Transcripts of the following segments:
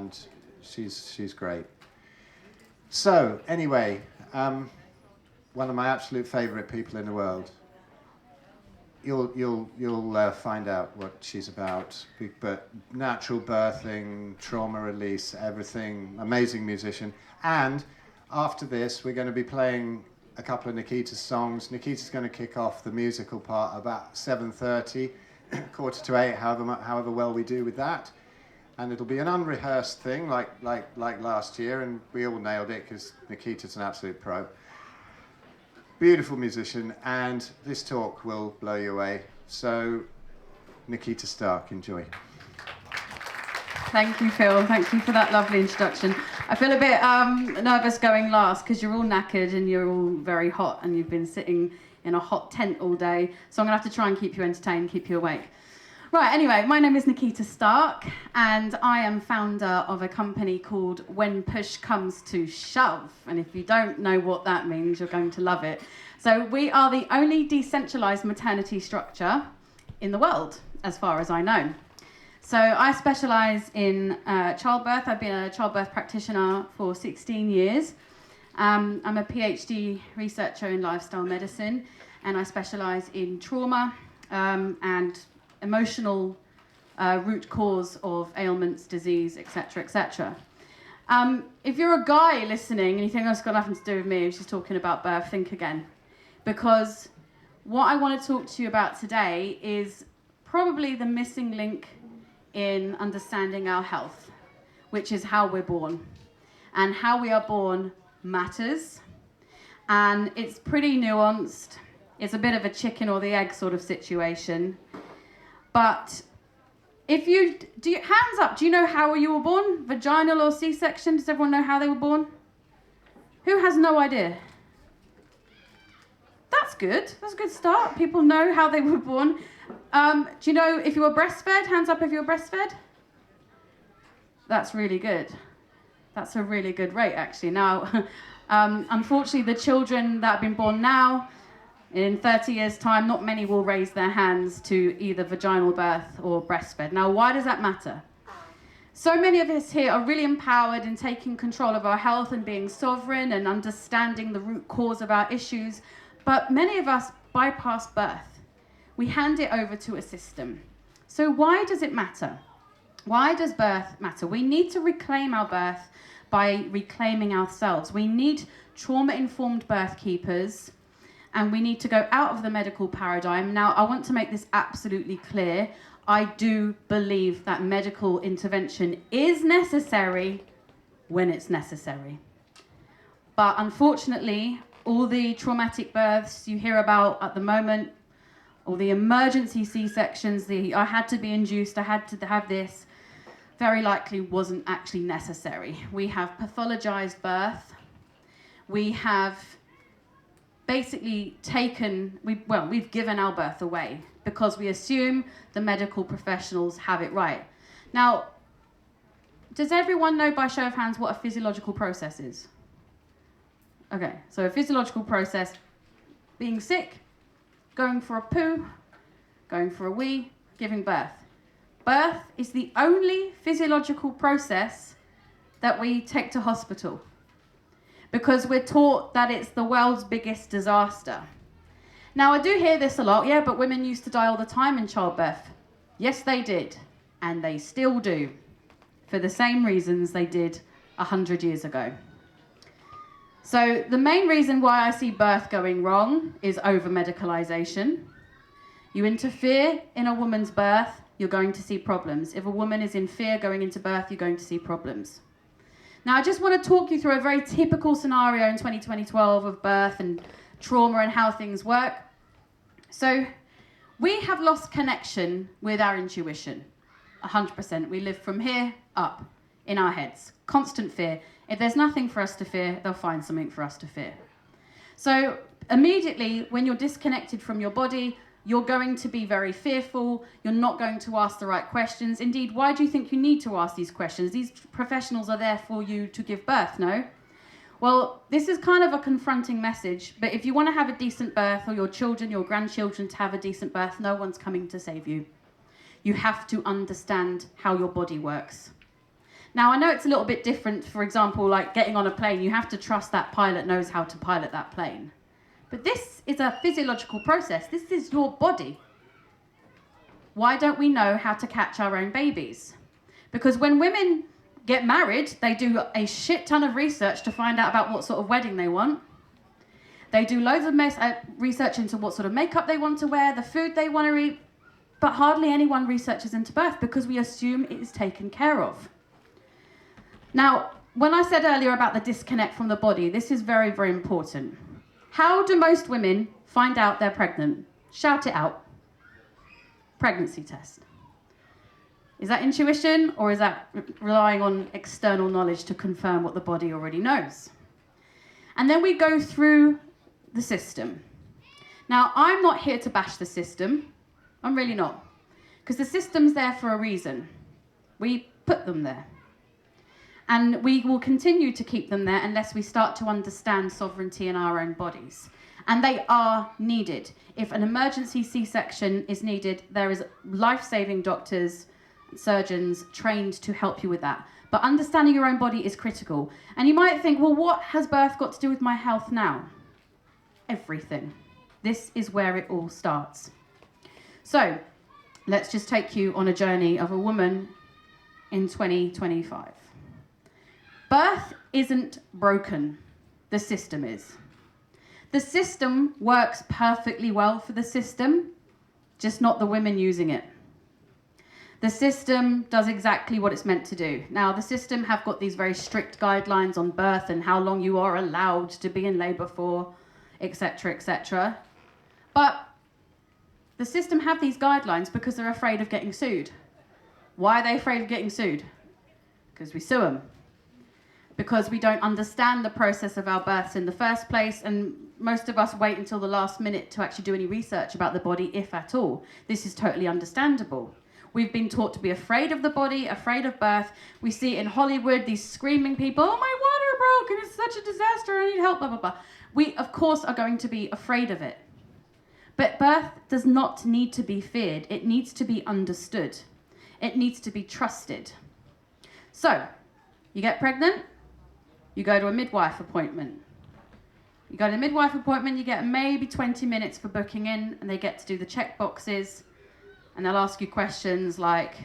and she's great. So anyway, one of my absolute favourite people in the world. You'll find out what she's about. But natural birthing, trauma release, everything. Amazing musician. And after this, we're going to be playing a couple of Nickita's songs. Nickita's going to kick off the musical part about 7:30, 7:45, however well we do with that. And it'll be an unrehearsed thing, like last year, and we all nailed it because Nickita's an absolute pro. Beautiful musician, and this talk will blow you away. So, Nickita Starck, enjoy. Thank you, Phil. Thank you for that lovely introduction. I feel a bit nervous going last because you're all knackered and you're all very hot and you've been sitting in a hot tent all day. So I'm going to have to try and keep you entertained, keep you awake. Right, anyway, my name is Nickita Starck, and I am founder of a company called When Push Comes to Shove. And if you don't know what that means, you're going to love it. So we are the only decentralized maternity structure in the world, as far as I know. So I specialize in childbirth. I've been a childbirth practitioner for 16 years. I'm a PhD researcher in lifestyle medicine, and I specialize in trauma and emotional root cause of ailments, disease, etc., etc. If you're a guy listening and you think, oh, it's got nothing to do with me, she's talking about birth, think again. Because what I want to talk to you about today is probably the missing link in understanding our health, which is how we're born. And how we are born matters. And it's pretty nuanced. It's a bit of a chicken or the egg sort of situation. But if hands up, do you know how you were born? Vaginal or C-section? Does everyone know how they were born? Who has no idea? That's good. That's a good start. People know how they were born. Do you know if you were breastfed? Hands up if you were breastfed. That's really good. That's a really good rate, actually. Now, unfortunately, the children that have been born now, in 30 years' time, not many will raise their hands to either vaginal birth or breastfed. Now, why does that matter? So many of us here are really empowered in taking control of our health and being sovereign and understanding the root cause of our issues, but many of us bypass birth. We hand it over to a system. So why does it matter? Why does birth matter? We need to reclaim our birth by reclaiming ourselves. We need trauma-informed birth keepers, and we need to go out of the medical paradigm. Now, I want to make this absolutely clear. I do believe that medical intervention is necessary when it's necessary. But unfortunately, all the traumatic births you hear about at the moment, or the emergency C-sections, I had to be induced, I had to have this, very likely wasn't actually necessary. We have pathologized birth. We have basically we've given our birth away because we assume the medical professionals have it right. Now, does everyone know by show of hands what a physiological process is? Okay, so a physiological process, being sick, going for a poo, going for a wee, giving birth. Birth is the only physiological process that we take to hospital because we're taught that it's the world's biggest disaster. Now, I do hear this a lot, yeah, but women used to die all the time in childbirth. Yes, they did, and they still do, for the same reasons they did 100 years ago. So the main reason why I see birth going wrong is over-medicalization. You interfere in a woman's birth, you're going to see problems. If a woman is in fear going into birth, you're going to see problems. Now, I just want to talk you through a very typical scenario in 2012 of birth and trauma and how things work. So we have lost connection with our intuition, 100%. We live from here up in our heads, constant fear. If there's nothing for us to fear, they'll find something for us to fear. So immediately, when you're disconnected from your body, you're going to be very fearful. You're not going to ask the right questions. Indeed, why do you think you need to ask these questions? These professionals are there for you to give birth, no? Well, this is kind of a confronting message, but if you want to have a decent birth, or your children, your grandchildren to have a decent birth, no one's coming to save you. You have to understand how your body works. Now, I know it's a little bit different, for example, like getting on a plane. You have to trust that pilot knows how to pilot that plane. But this is a physiological process. This is your body. Why don't we know how to catch our own babies? Because when women get married, they do a shit ton of research to find out about what sort of wedding they want. They do loads of research into what sort of makeup they want to wear, the food they want to eat, but hardly anyone researches into birth because we assume it is taken care of. Now, when I said earlier about the disconnect from the body, this is very, very important. How do most women find out they're pregnant? Shout it out. Pregnancy test. Is that intuition, or is that relying on external knowledge to confirm what the body already knows? And then we go through the system. Now, I'm not here to bash the system. I'm really not. Because the system's there for a reason. We put them there. And we will continue to keep them there unless we start to understand sovereignty in our own bodies. And they are needed. If an emergency C-section is needed, there is life-saving doctors, surgeons trained to help you with that. But understanding your own body is critical. And you might think, well, what has birth got to do with my health now? Everything. This is where it all starts. So, let's just take you on a journey of a woman in 2025. Birth isn't broken. The system is. The system works perfectly well for the system, just not the women using it. The system does exactly what it's meant to do. Now, the system have got these very strict guidelines on birth and how long you are allowed to be in labour for, etc., etc. But the system have these guidelines because they're afraid of getting sued. Why are they afraid of getting sued? Because we sue them. Because we don't understand the process of our births in the first place, and most of us wait until the last minute to actually do any research about the body, if at all. This is totally understandable. We've been taught to be afraid of the body, afraid of birth. We see in Hollywood these screaming people, oh, my water broke and it's such a disaster, I need help, blah, blah, blah. We, of course, are going to be afraid of it. But birth does not need to be feared. It needs to be understood. It needs to be trusted. So, you get pregnant, you go to a midwife appointment. You go to a midwife appointment, you get maybe 20 minutes for booking in, and they get to do the check boxes, and they'll ask you questions like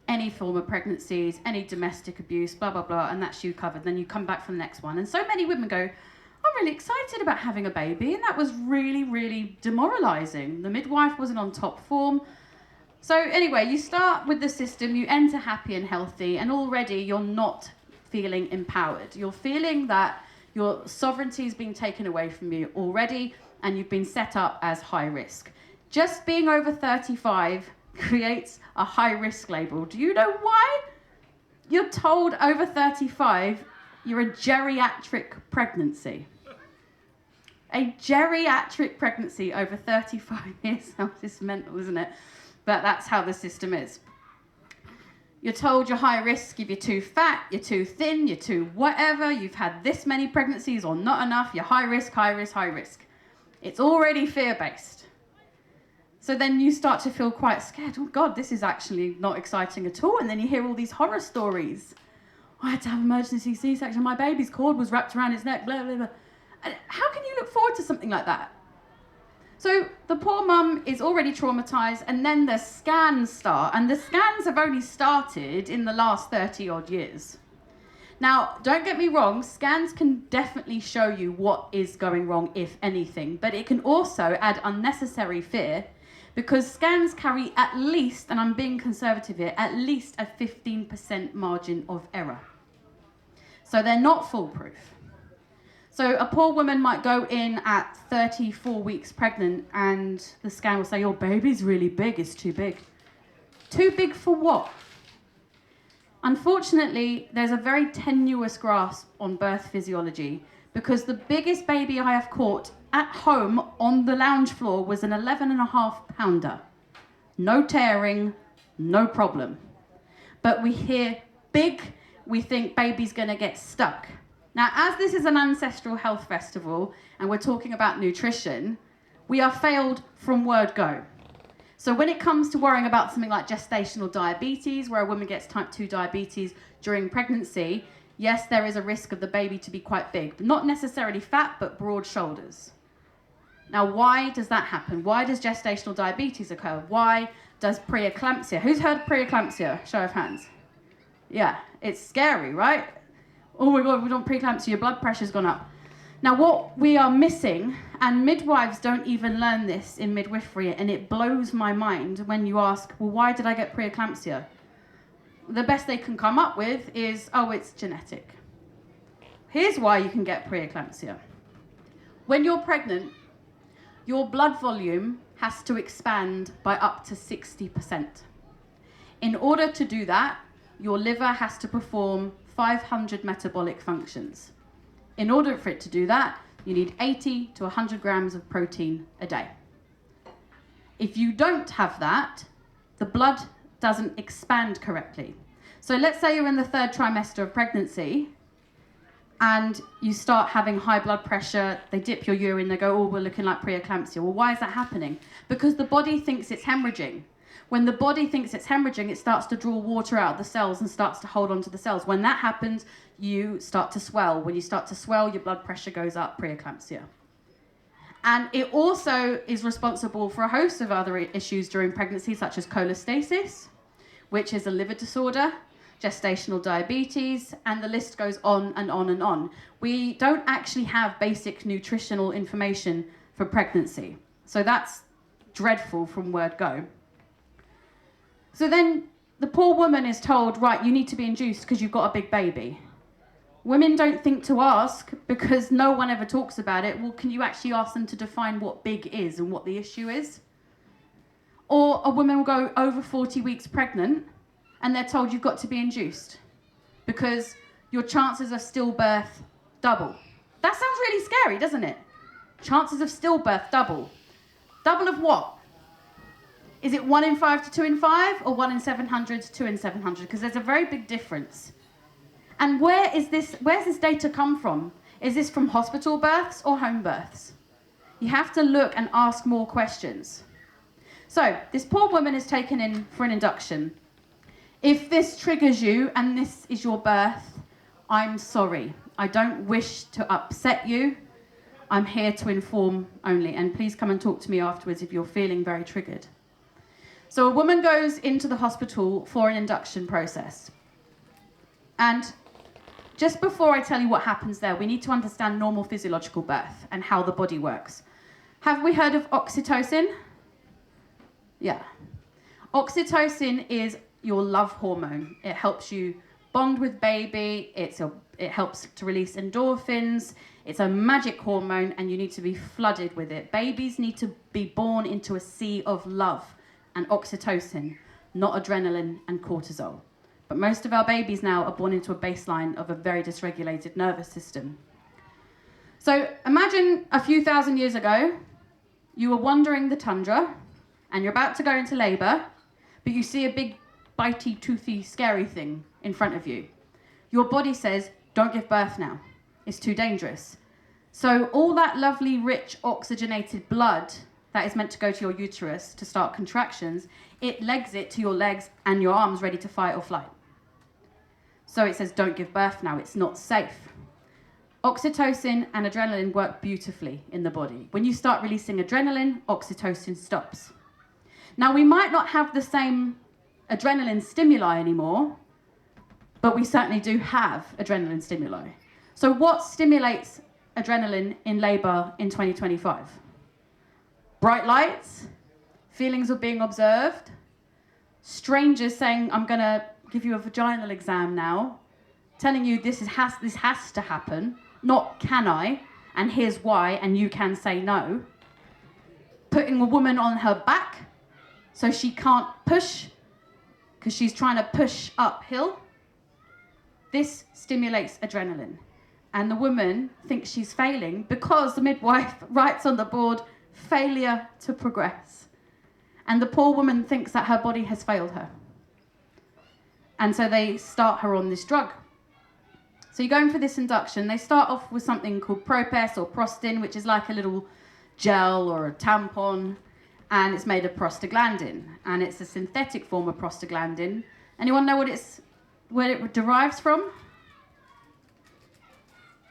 any form of pregnancies, any domestic abuse, blah, blah, blah, and that's you covered. Then you come back for the next one. And so many women go, I'm really excited about having a baby, and that was really, really demoralising. The midwife wasn't on top form. So anyway, you start with the system, you enter happy and healthy, and already you're not feeling empowered. You're feeling that your sovereignty is being taken away from you already, and you've been set up as high risk. Just being over 35 creates a high risk label. Do you know why? You're told over 35 you're a geriatric pregnancy. A geriatric pregnancy over 35 years. This is mental, isn't it? But that's how the system is. You're told you're high risk if you're too fat, you're too thin, you're too whatever, you've had this many pregnancies or not enough, you're high risk, high risk, high risk. It's already fear-based. So then you start to feel quite scared. Oh God, this is actually not exciting at all. And then you hear all these horror stories. I had to have emergency C-section, my baby's cord was wrapped around his neck, blah, blah, blah. And how can you look forward to something like that? So the poor mum is already traumatised, and then the scans start, and the scans have only started in the last 30 odd years. Now, don't get me wrong, scans can definitely show you what is going wrong, if anything, but it can also add unnecessary fear, because scans carry at least, and I'm being conservative here, at least a 15% margin of error. So they're not foolproof. So a poor woman might go in at 34 weeks pregnant and the scan will say, your baby's really big, it's too big. Too big for what? Unfortunately, there's a very tenuous grasp on birth physiology because the biggest baby I have caught at home on the lounge floor was an 11.5-pounder. No tearing, no problem. But we hear big, we think baby's gonna get stuck. Now, as this is an ancestral health festival and we're talking about nutrition, we are failed from word go. So when it comes to worrying about something like gestational diabetes, where a woman gets type 2 diabetes during pregnancy, yes, there is a risk of the baby to be quite big, but not necessarily fat, but broad shoulders. Now, why does that happen? Why does gestational diabetes occur? Why does preeclampsia? Who's heard of preeclampsia? Show of hands. Yeah, it's scary, right? Oh my God, we don't preeclampsia, your blood pressure's gone up. Now, what we are missing, and midwives don't even learn this in midwifery, and it blows my mind when you ask, well, why did I get preeclampsia? The best they can come up with is, oh, it's genetic. Here's why you can get preeclampsia. When you're pregnant, your blood volume has to expand by up to 60%. In order to do that, your liver has to perform 500 metabolic functions. In order for it to do that, you need 80 to 100 grams of protein a day. If you don't have that, the blood doesn't expand correctly. So let's say you're in the 3rd trimester of pregnancy and you start having high blood pressure, they dip your urine, they go, oh, we're looking like preeclampsia. Well, why is that happening? Because the body thinks it's hemorrhaging. When the body thinks it's hemorrhaging, it starts to draw water out of the cells and starts to hold on to the cells. When that happens, you start to swell. When you start to swell, your blood pressure goes up, preeclampsia. And it also is responsible for a host of other issues during pregnancy, such as cholestasis, which is a liver disorder, gestational diabetes, and the list goes on and on and on. We don't actually have basic nutritional information for pregnancy. So that's dreadful from word go. So then the poor woman is told, right, you need to be induced because you've got a big baby. Women don't think to ask because no one ever talks about it. Well, can you actually ask them to define what big is and what the issue is? Or a woman will go over 40 weeks pregnant and they're told you've got to be induced because your chances of stillbirth double. That sounds really scary, doesn't it? Chances of stillbirth double. Double of what? Is it 1 in 5 to 2 in 5 or 1 in 700 to 2 in 700? Because there's a very big difference. And where's this data come from? Is this from hospital births or home births? You have to look and ask more questions. So this poor woman is taken in for an induction. If this triggers you and this is your birth, I'm sorry. I don't wish to upset you. I'm here to inform only. And please come and talk to me afterwards if you're feeling very triggered. So a woman goes into the hospital for an induction process. And just before I tell you what happens there, we need to understand normal physiological birth and how the body works. Have we heard of oxytocin? Yeah. Oxytocin is your love hormone. It helps you bond with baby. It helps to release endorphins. It's a magic hormone and you need to be flooded with it. Babies need to be born into a sea of love and oxytocin, not adrenaline and cortisol. But most of our babies now are born into a baseline of a very dysregulated nervous system. So imagine a few thousand years ago, you were wandering the tundra and you're about to go into labor, but you see a big bitey, toothy, scary thing in front of you. Your body says, don't give birth now. It's too dangerous. So all that lovely, rich, oxygenated blood that is meant to go to your uterus to start contractions, it legs it to your legs and your arms ready to fight or flight. So it says, don't give birth now, it's not safe. Oxytocin and adrenaline work beautifully in the body. When you start releasing adrenaline, oxytocin stops. Now, we might not have the same adrenaline stimuli anymore, but we certainly do have adrenaline stimuli. So what stimulates adrenaline in labor in 2025? Bright lights, feelings of being observed, strangers saying, I'm going to give you a vaginal exam now, telling you this has to happen, not can I, and here's why, and you can say no. Putting a woman on her back so she can't push because she's trying to push uphill. This stimulates adrenaline. And the woman thinks she's failing because the midwife writes on the board, failure to progress. And the poor woman thinks that her body has failed her. And so they start her on this drug. So you're going for this induction. They start off with something called Propes or Prostin, which is like a little gel or a tampon. and it's made of prostaglandin, and it's a synthetic form of prostaglandin. Anyone know where it derives from?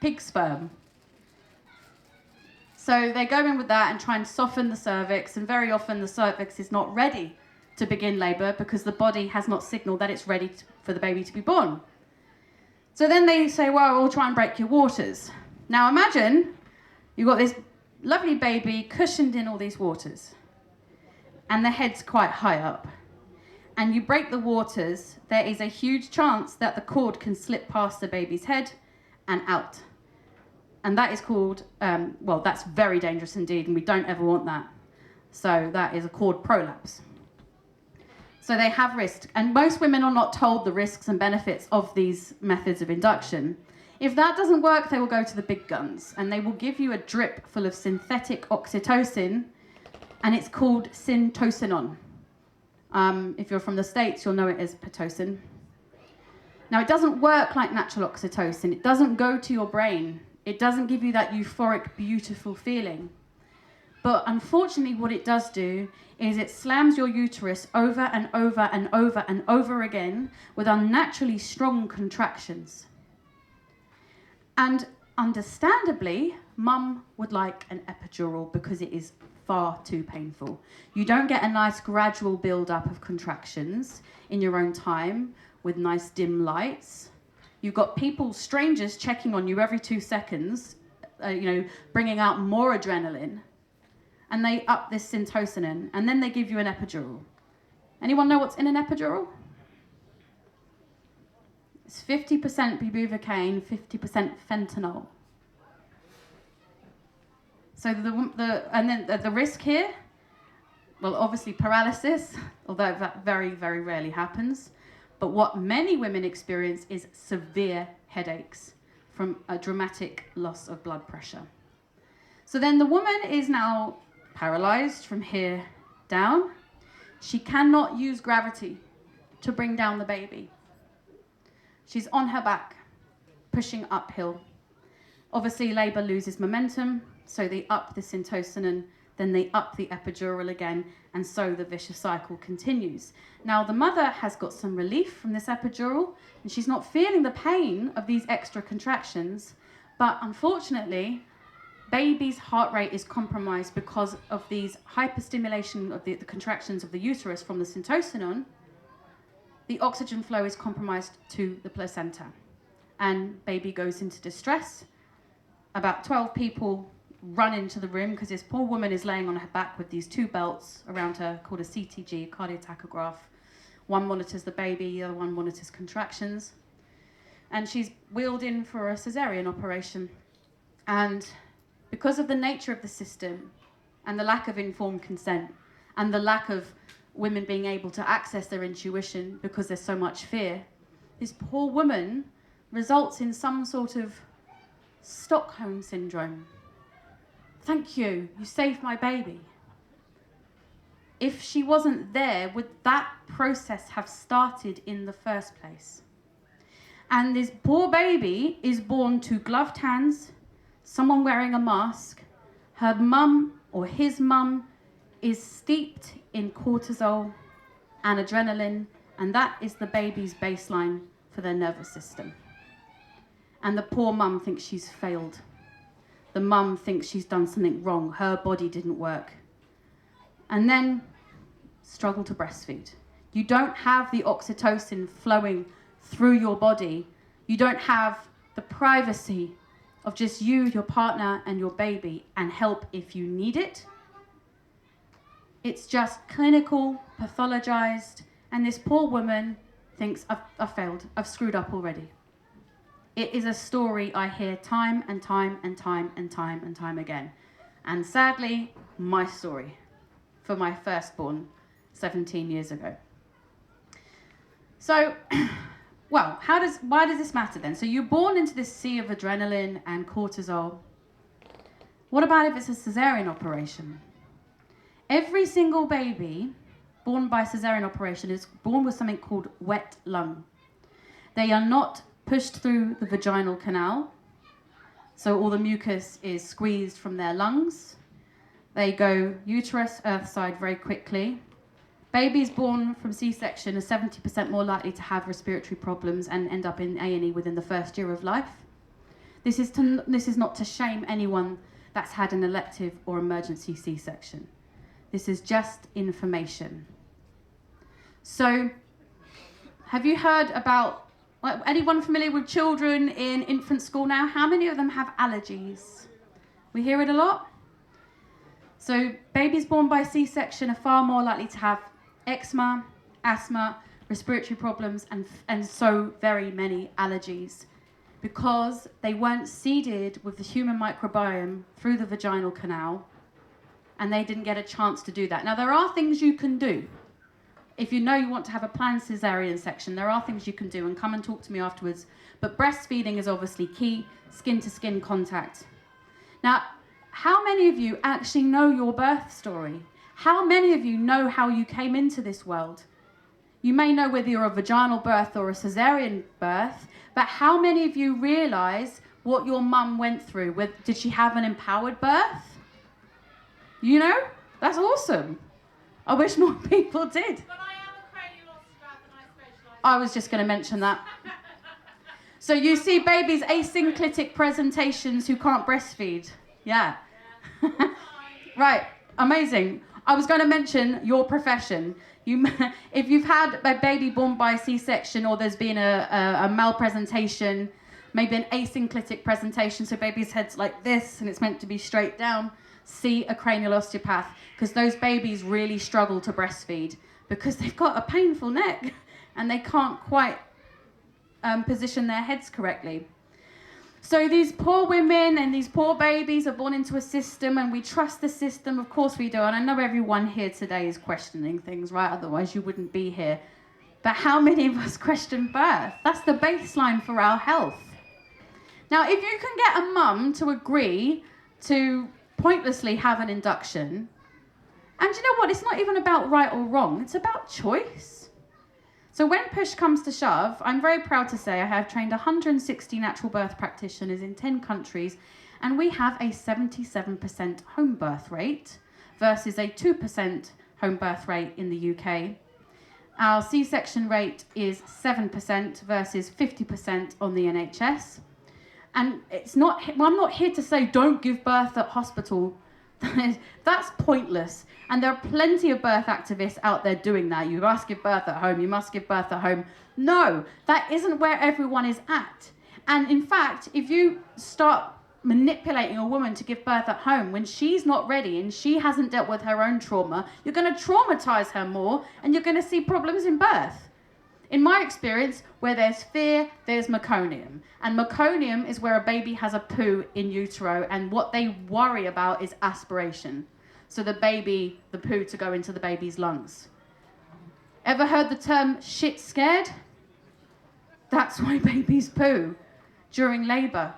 Pig sperm. So they go in with that and try and soften the cervix, and very often the cervix is not ready to begin labour because the body has not signalled that it's ready for the baby to be born. So then they say, well, we'll try and break your waters. Now imagine you've got this lovely baby cushioned in all these waters, and the head's quite high up, and you break the waters, there is a huge chance that the cord can slip past the baby's head and out. And that is called, well, that's very dangerous indeed, and we don't ever want that. So that is a cord prolapse. So they have risk, and most women are not told the risks and benefits of these methods of induction. If that doesn't work, they will go to the big guns, and they will give you a drip full of synthetic oxytocin, and it's called syntocinon. If you're from the States, you'll know it as Pitocin. Now, it doesn't work like natural oxytocin. It doesn't go to your brain. It doesn't give you that euphoric, beautiful feeling. But unfortunately, what it does do is it slams your uterus over and over and over and over again with unnaturally strong contractions. And understandably, mum would like an epidural because it is far too painful. You don't get a nice gradual build-up of contractions in your own time with nice dim lights. You've got people, strangers, checking on you every 2 seconds, bringing out more adrenaline. And they up this syntocinon, and then they give you an epidural. Anyone know what's in an epidural? It's 50% bupivacaine, 50% fentanyl. So the risk here, well, obviously paralysis, although that very, very rarely happens. But what many women experience is severe headaches from a dramatic loss of blood pressure. So then the woman is now paralyzed from here down. She cannot use gravity to bring down the baby. She's on her back, pushing uphill. Obviously, labour loses momentum, so they up the syntocinon, then they up the epidural again, and so the vicious cycle continues. Now, the mother has got some relief from this epidural, and she's not feeling the pain of these extra contractions, but unfortunately, baby's heart rate is compromised because of these hyperstimulation of the contractions of the uterus from the syntocinon. The oxygen flow is compromised to the placenta, and baby goes into distress. About 12 people run into the room because this poor woman is laying on her back with these 2 belts around her called a CTG, cardiotachograph. One monitors the baby, the other one monitors contractions. And she's wheeled in for a cesarean operation. And because of the nature of the system and the lack of informed consent and the lack of women being able to access their intuition because there's so much fear, this poor woman results in some sort of Stockholm syndrome. Thank you, you saved my baby. If she wasn't there, would that process have started in the first place? And this poor baby is born to gloved hands, someone wearing a mask. Her mum or his mum is steeped in cortisol and adrenaline, and that is the baby's baseline for their nervous system. And the poor mum thinks she's failed. The mum thinks she's done something wrong. Her body didn't work. And then struggle to breastfeed. You don't have the oxytocin flowing through your body. You don't have the privacy of just you, your partner, and your baby, and help if you need it. It's just clinical, pathologized, and this poor woman thinks, I've failed, I've screwed up already. It is a story I hear time and time and time and time and time again. And sadly, my story for my firstborn 17 years ago. So, well, why does this matter then? So you're born into this sea of adrenaline and cortisol. What about if it's a cesarean operation? Every single baby born by cesarean operation is born with something called wet lung. They are not pushed through the vaginal canal, so all the mucus is squeezed from their lungs. They go uterus, earth side very quickly. Babies born from C-section are 70% more likely to have respiratory problems and end up in A&E within the first year of life. This is not to shame anyone that's had an elective or emergency C-section. This is just information. So, have you heard about, anyone familiar with children in infant school now? How many of them have allergies? We hear it a lot. So babies born by C-section are far more likely to have eczema, asthma, respiratory problems, and so very many allergies, because they weren't seeded with the human microbiome through the vaginal canal, and they didn't get a chance to do that. Now, there are things you can do. If you know you want to have a planned cesarean section, there are things you can do, and come and talk to me afterwards. But breastfeeding is obviously key, skin-to-skin contact. Now, how many of you actually know your birth story? How many of you know how you came into this world? You may know whether you're a vaginal birth or a cesarean birth, but how many of you realise what your mum went through? Did she have an empowered birth? You know? That's awesome. I wish more people did. But I am a cranial osteopath and I specialise. I was just going to mention that. So you see babies asynclitic presentations who can't breastfeed. Yeah. Right. Amazing. I was going to mention your profession. If you've had a baby born by C-section, or there's been a malpresentation, maybe an asynclitic presentation, so baby's head's like this and it's meant to be straight down, see a cranial osteopath, because those babies really struggle to breastfeed because they've got a painful neck and they can't quite position their heads correctly. So these poor women and these poor babies are born into a system, and we trust the system, of course we do, and I know everyone here today is questioning things, right? Otherwise you wouldn't be here. But how many of us question birth? That's the baseline for our health. Now, if you can get a mum to agree to pointlessly have an induction, and you know what, it's not even about right or wrong, it's about choice. So when push comes to shove, I'm very proud to say I have trained 160 natural birth practitioners in 10 countries, and we have a 77% home birth rate versus a 2% home birth rate in the UK. Our C-section rate is 7% versus 50% on the NHS. And I'm not here to say don't give birth at hospital. That's pointless. And there are plenty of birth activists out there doing that. You must give birth at home. You must give birth at home. No, that isn't where everyone is at. And in fact, if you start manipulating a woman to give birth at home when she's not ready and she hasn't dealt with her own trauma, you're going to traumatize her more, and you're going to see problems in birth. In my experience, where there's fear, there's meconium. And meconium is where a baby has a poo in utero, and what they worry about is aspiration. So the poo to go into the baby's lungs. Ever heard the term shit scared? That's why babies poo during labour.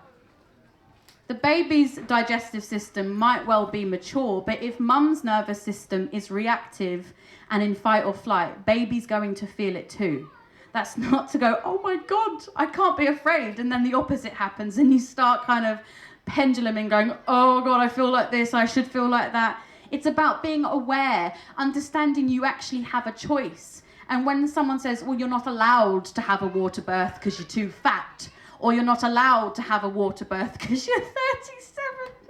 The baby's digestive system might well be mature, but if mum's nervous system is reactive and in fight or flight, baby's going to feel it too. That's not to go, oh my God, I can't be afraid, and then the opposite happens and you start kind of penduluming, going, oh God, I feel like this, I should feel like that. It's about being aware, understanding you actually have a choice. And when someone says, well, you're not allowed to have a water birth because you're too fat, or you're not allowed to have a water birth because you're 37,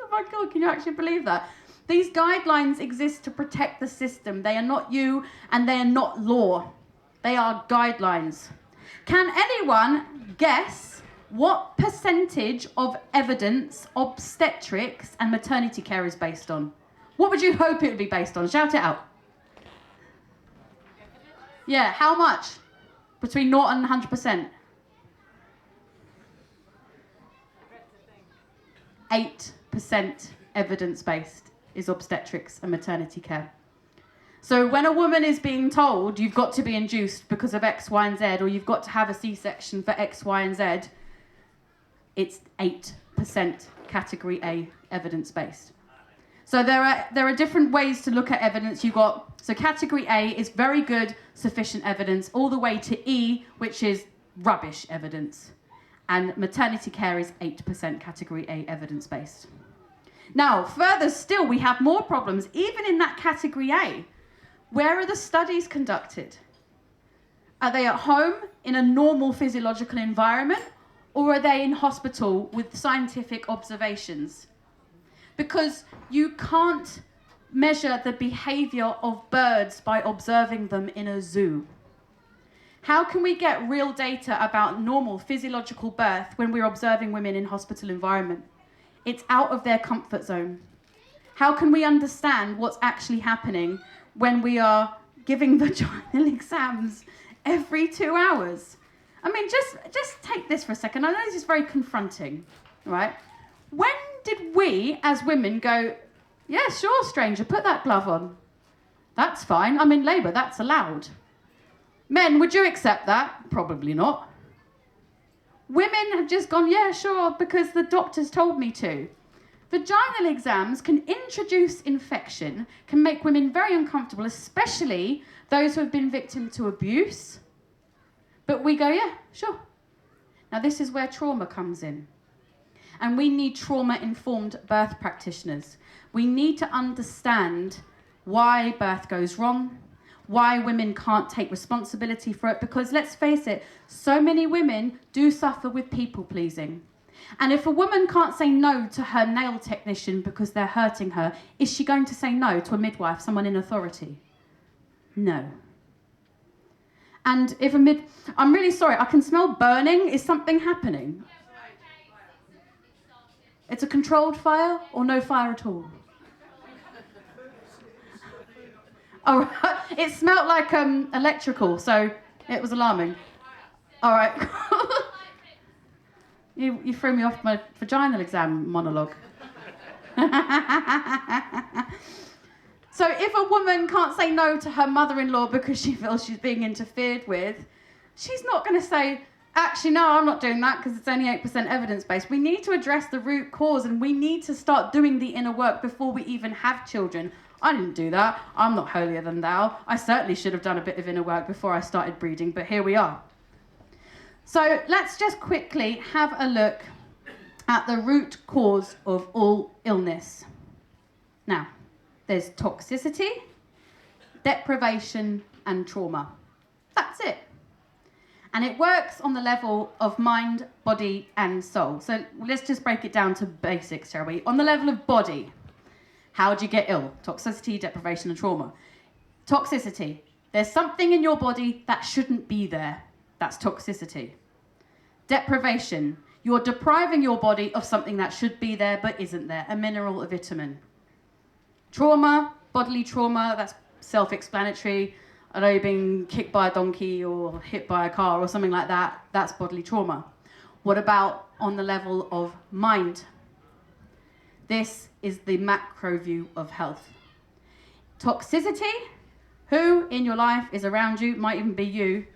oh my God, can you actually believe that? These guidelines exist to protect the system. They are not you, and they are not law. They are guidelines. Can anyone guess what percentage of evidence obstetrics and maternity care is based on? What would you hope it would be based on? Shout it out. Yeah, how much? Between 0 and 100%? 8% evidence-based is obstetrics and maternity care. So when a woman is being told you've got to be induced because of X, Y, and Z, or you've got to have a C-section for X, Y, and Z, it's 8% category A evidence-based. So there are different ways to look at evidence. So category A is very good, sufficient evidence, all the way to E, which is rubbish evidence. And maternity care is 8% category A evidence-based. Now, further still, we have more problems, even in that category A. Where are the studies conducted? Are they at home in a normal physiological environment, or are they in hospital with scientific observations? Because you can't measure the behavior of birds by observing them in a zoo. How can we get real data about normal physiological birth when we're observing women in hospital environment? It's out of their comfort zone. How can we understand what's actually happening when we are giving vaginal exams every 2 hours? I mean, just take this for a second. I know this is very confronting, right? When did we, as women, go, yeah, sure, stranger, put that glove on. That's fine. I'm in labour. That's allowed. Men, would you accept that? Probably not. Women have just gone, yeah, sure, because the doctors told me to. Vaginal exams can introduce infection, can make women very uncomfortable, especially those who have been victim to abuse. But we go, yeah, sure. Now, this is where trauma comes in. And we need trauma-informed birth practitioners. We need to understand why birth goes wrong, why women can't take responsibility for it, because let's face it, so many women do suffer with people-pleasing. And if a woman can't say no to her nail technician because they're hurting her, is she going to say no to a midwife, someone in authority? No. And if I'm really sorry, I can smell burning. Is something happening? It's a controlled fire or no fire at all? All right. It smelled like electrical, so it was alarming. All right. You threw me off my vaginal exam monologue. So if a woman can't say no to her mother-in-law because she feels she's being interfered with, she's not going to say, actually, no, I'm not doing that because it's only 8% evidence-based. We need to address the root cause, and we need to start doing the inner work before we even have children. I didn't do that. I'm not holier than thou. I certainly should have done a bit of inner work before I started breeding, but here we are. So let's just quickly have a look at the root cause of all illness. Now, there's toxicity, deprivation, and trauma. That's it. And it works on the level of mind, body, and soul. So let's just break it down to basics, shall we? On the level of body, how do you get ill? Toxicity, deprivation, and trauma. Toxicity. There's something in your body that shouldn't be there. That's toxicity. Deprivation. You're depriving your body of something that should be there but isn't there, a mineral, a vitamin. Trauma, bodily trauma, that's self-explanatory. I know you're being kicked by a donkey or hit by a car or something like that. That's bodily trauma. What about on the level of mind? This is the macro view of health. Toxicity, who in your life is around you, might even be you.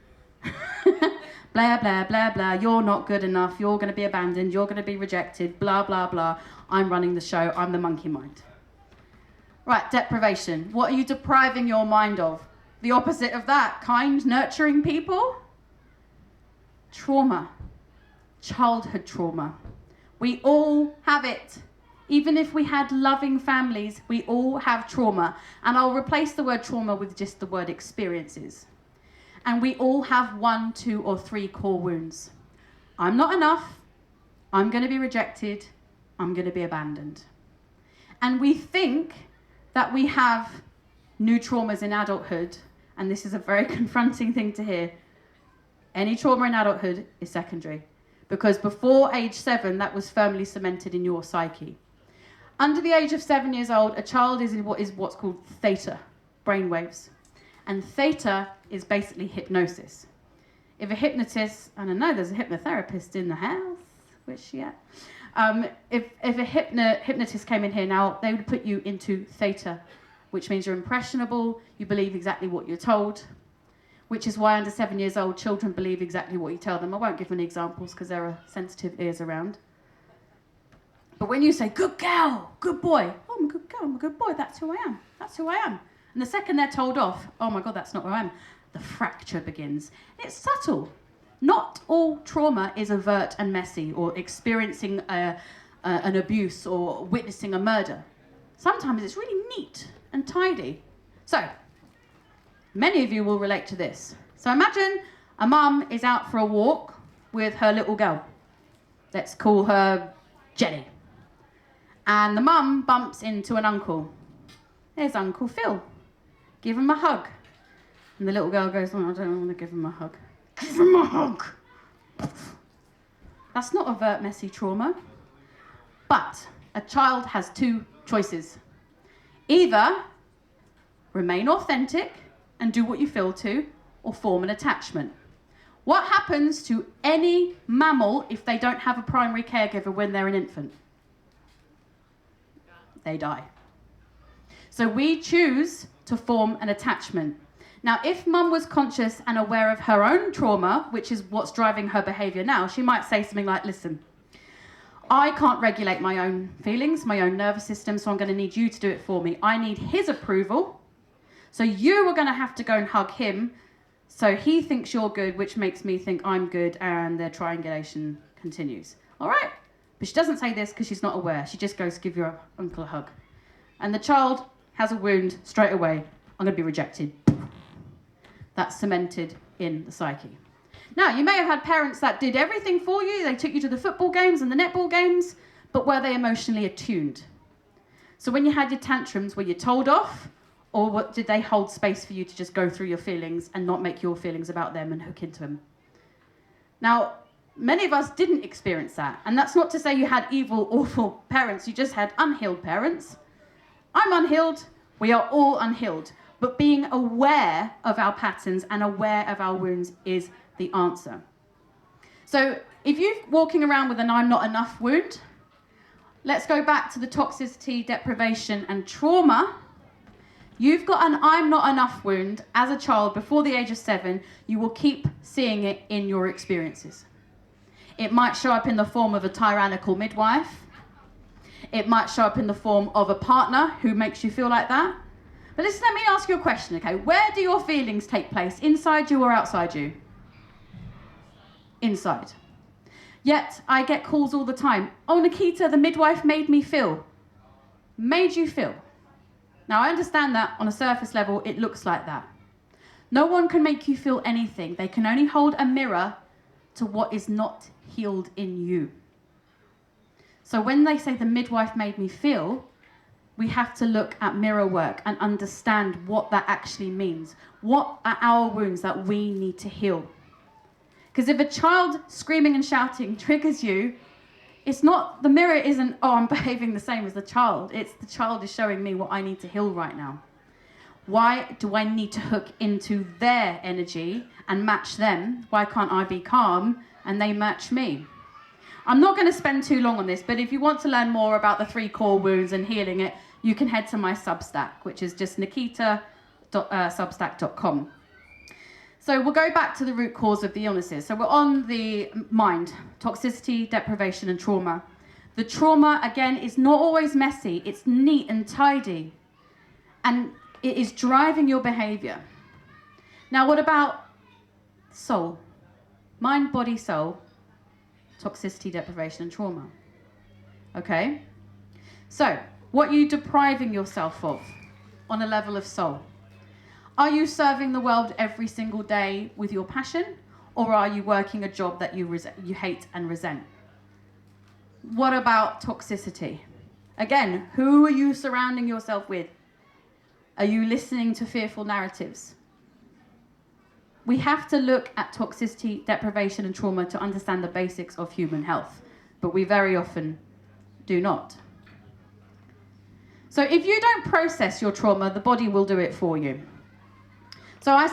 Blah, blah, blah, blah, you're not good enough, you're going to be abandoned, you're going to be rejected, blah, blah, blah. I'm running the show, I'm the monkey mind. Right, deprivation. What are you depriving your mind of? The opposite of that, kind, nurturing people. Trauma, childhood trauma. We all have it. Even if we had loving families, we all have trauma. And I'll replace the word trauma with just the word experiences. And we all have 1, 2, or 3 core wounds. I'm not enough. I'm going to be rejected. I'm going to be abandoned. And we think that we have new traumas in adulthood, and this is a very confronting thing to hear. Any trauma in adulthood is secondary, because before age 7, that was firmly cemented in your psyche. Under the age of 7 years old, a child is in what's called theta, brainwaves. And theta is basically hypnosis. If a hypnotist, and I know there's a hypnotherapist in the house, where's she at? If a hypnotist came in here now, they would put you into theta, which means you're impressionable, you believe exactly what you're told, which is why under 7 years old, children believe exactly what you tell them. I won't give any examples because there are sensitive ears around. But when you say, good girl, good boy, oh, I'm a good girl, I'm a good boy, that's who I am, that's who I am. And the second they're told off, oh my God, that's not who I am, the fracture begins. And it's subtle. Not all trauma is overt and messy, or experiencing a an abuse or witnessing a murder. Sometimes it's really neat and tidy. So, many of you will relate to this. So imagine a mum is out for a walk with her little girl. Let's call her Jenny. And the mum bumps into an uncle. There's Uncle Phil. Give him a hug. And the little girl goes, oh, I don't want to give him a hug. Give him a hug. That's not overt messy trauma. But a child has two choices. Either remain authentic and do what you feel to, or form an attachment. What happens to any mammal if they don't have a primary caregiver when they're an infant? They die. So we choose to form an attachment. Now, if mum was conscious and aware of her own trauma, which is what's driving her behaviour now, she might say something like, listen, I can't regulate my own feelings, my own nervous system, so I'm going to need you to do it for me. I need his approval. So you are going to have to go and hug him. So he thinks you're good, which makes me think I'm good, and their triangulation continues. All right? But she doesn't say this because she's not aware. She just goes, give your uncle a hug. And the child has a wound straight away. I'm going to be rejected. That's cemented in the psyche. Now, you may have had parents that did everything for you. They took you to the football games and the netball games, but were they emotionally attuned? So when you had your tantrums, were you told off? Or did they hold space for you to just go through your feelings and not make your feelings about them and hook into them? Now, many of us didn't experience that. And that's not to say you had evil, awful parents. You just had unhealed parents. I'm unhealed. We are all unhealed. But being aware of our patterns and aware of our wounds is the answer. So if you're walking around with an I'm not enough wound, let's go back to the toxicity, deprivation, and trauma. You've got an I'm not enough wound as a child before the age of 7. You will keep seeing it in your experiences. It might show up in the form of a tyrannical midwife. It might show up in the form of a partner who makes you feel like that. But listen, let me ask you a question, okay? Where do your feelings take place? Inside you or outside you? Inside. Yet, I get calls all the time. Oh, Nickita, the midwife made me feel. Made you feel. Now, I understand that on a surface level, it looks like that. No one can make you feel anything. They can only hold a mirror to what is not healed in you. So when they say the midwife made me feel, we have to look at mirror work and understand what that actually means. What are our wounds that we need to heal? Because if a child screaming and shouting triggers you, it's not, the mirror isn't, oh, I'm behaving the same as the child. It's the child is showing me what I need to heal right now. Why do I need to hook into their energy and match them? Why can't I be calm and they match me? I'm not going to spend too long on this, but if you want to learn more about the 3 core wounds and healing it, you can head to my Substack, which is just Nickita.substack.com. So we'll go back to the root cause of the illnesses. So we're on the mind, toxicity, deprivation, and trauma. The trauma, again, is not always messy. It's neat and tidy. And it is driving your behavior. Now, what about soul? Mind, body, soul. Toxicity, deprivation, and trauma. Okay? So, what are you depriving yourself of on a level of soul? Are you serving the world every single day with your passion? Or are you working a job that you hate and resent? What about toxicity? Again, who are you surrounding yourself with? Are you listening to fearful narratives? We have to look at toxicity, deprivation, and trauma to understand the basics of human health, but we very often do not. So if you don't process your trauma, the body will do it for you. So I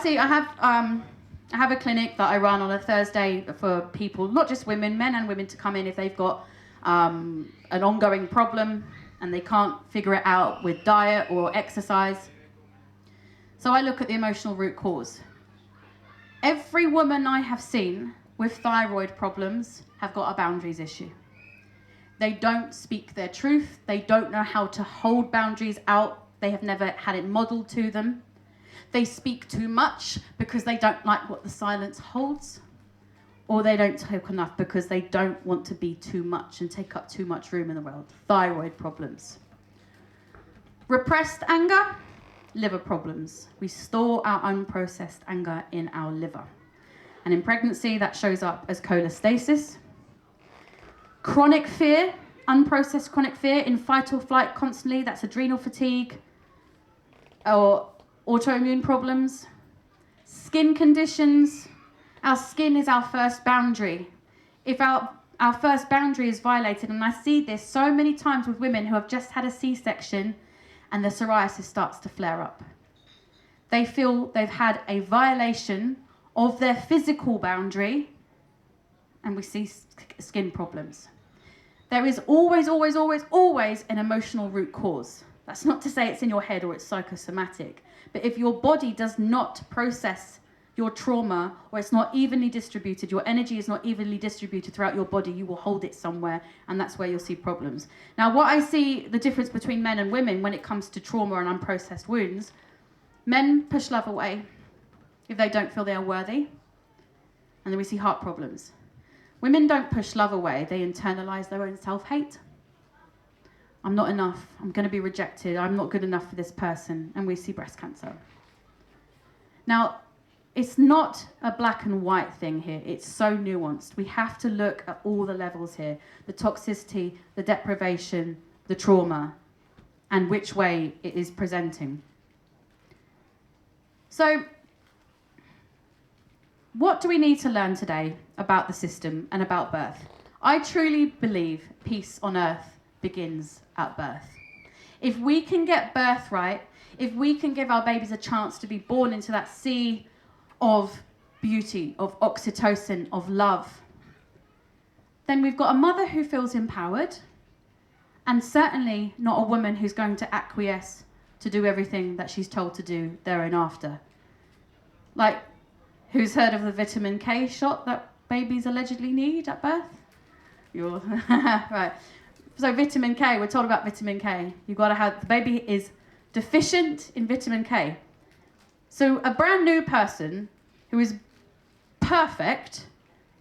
have a clinic that I run on a Thursday for people, not just women, men and women, to come in if they've got an ongoing problem and they can't figure it out with diet or exercise. So I look at the emotional root cause. Every woman I have seen with thyroid problems have got a boundaries issue. They don't speak their truth. They don't know how to hold boundaries out. They have never had it modeled to them. They speak too much because they don't like what the silence holds. or they don't talk enough because they don't want to be too much and take up too much room in the world. Thyroid problems. Repressed anger, liver problems. We store our unprocessed anger in our liver. And in pregnancy, that shows up as cholestasis. Chronic fear, unprocessed chronic fear in fight or flight constantly, that's adrenal fatigue or autoimmune problems. Skin conditions. Our skin is our first boundary. If our first boundary is violated, and I see this so many times with women who have just had a C-section and the psoriasis starts to flare up. They feel they've had a violation of their physical boundary, and we see skin problems. There is always, always, always, always an emotional root cause. That's not to say it's in your head or it's psychosomatic, but if your body does not process your trauma, or it's not evenly distributed, your energy is not evenly distributed throughout your body, you will hold it somewhere, and that's where you'll see problems. Now, what I see the difference between men and women when it comes to trauma and unprocessed wounds, men push love away if they don't feel they are worthy, and then we see heart problems. Women don't push love away, they internalize their own self-hate. I'm not enough, I'm going to be rejected, I'm not good enough for this person, and we see breast cancer. Now, it's not a black and white thing here, it's so nuanced. We have to look at all the levels here, the toxicity, the deprivation, the trauma, and which way it is presenting. So, what do we need to learn today about the system and about birth? I truly believe peace on earth begins at birth. If we can get birth right, if we can give our babies a chance to be born into that sea of beauty, of oxytocin, of love, then we've got a mother who feels empowered, and certainly not a woman who's going to acquiesce to do everything that she's told to do thereafter. Like, who's heard of the vitamin K shot that babies allegedly need at birth? You're right. So vitamin K, we're told about vitamin K. You've got to have, the baby is deficient in vitamin K. So a brand new person who is perfect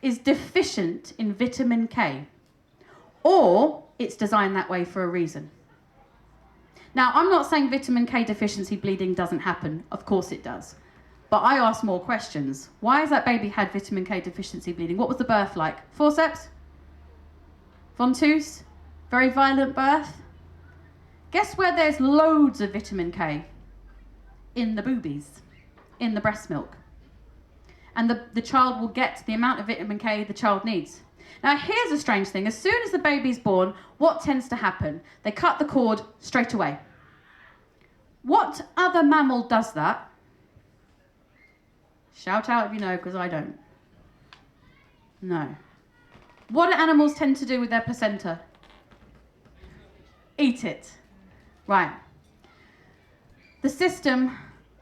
is deficient in vitamin K. Or it's designed that way for a reason. Now, I'm not saying vitamin K deficiency bleeding doesn't happen. Of course it does. But I ask more questions. Why has that baby had vitamin K deficiency bleeding? What was the birth like? Forceps? Ventouse? Very violent birth? Guess where there's loads of vitamin K? In the boobies, in the breast milk. And the child will get the amount of vitamin K the child needs. Now, here's a strange thing. As soon as the baby's born, what tends to happen? They cut the cord straight away. What other mammal does that? Shout out if you know, because I don't. No. What do animals tend to do with their placenta? Eat it. Right. The system